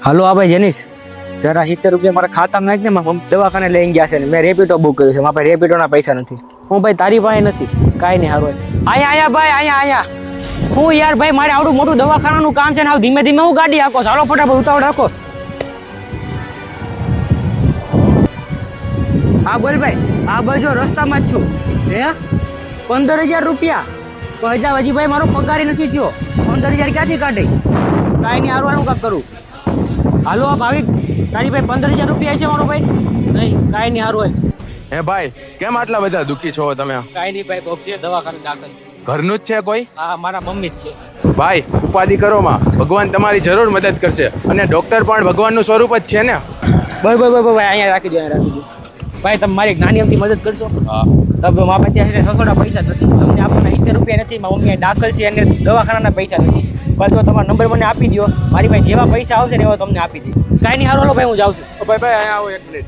હાલો આ ભાઈ જેનીશ, જરા 70 રૂપિયા મારા ખાતામાં નાખ ને, મારા દવાખાને લઈને ગયા છે ને મેં રેપિડો બુક કર્યું છે, મારા પાસે રેપિડોના પૈસા નથી. હું ભાઈ તારી પાસે નથી, કાંઈ નહીં હારું. અહીંયા ભાઈ અહીંયા હું યાર ભાઈ મારે આવડું મોટું દવાખાનાનું કામ છે ને, આવ ધીમે ધીમે હું ગાડી હાકો, ચાલો ફટાફટ ઉતાવળ રાખો. હા બોલ ભાઈ, આ બાજુ રસ્તામાં જ છું. હે 15,000 રૂપિયા? પણ હજી ભાઈ મારો પગાર નથી થયો, 15,000 ક્યાંથી કાઢે? કાંઈ નહીં હારું, કાંક કરું. હાલો ભાવિક, તારી ભાઈ 15,000 રૂપિયા છે મારો ભાઈ? નહીં, કાંઈ નહીં હારું. હે ભાઈ, કેમ આટલા બધા દુઃખી છો તમે? કાંઈ નહીં ભાઈ, બોક્સ છે દવાખાને દાખલ. ઘરનું જ છે કોઈ? હા, મારા મમ્મી જ છે. ભાઈ ઉપાધિ કરો માં, ભગવાન તમારી જરૂર મદદ કરશે, અને ડોક્ટર પણ ભગવાનનું સ્વરૂપ જ છે ને. ભાઈ અહીંયા રાખી દો, અહીંયા રાખી દો. ભાઈ તમે મારી એક નાની અમથી મદદ કરશો? હા. તમે મારા ત્યાં છસોડા પૈસા જ નથી, તમને આપણને 70 રૂપિયા નથી, મારી મમ્મી દાખલ છે અને દવાખાનાના પૈસા નથી. પણ જો તમારો નંબર મને આપી દો, મારી પાસે જેવા પૈસા આવશે ને એવા તમને આપી દે. કાંઈ નહીં હારો, ભાઈ હું જાઉં છું. ભાઈ અહીંયા આવો એક મિનિટ.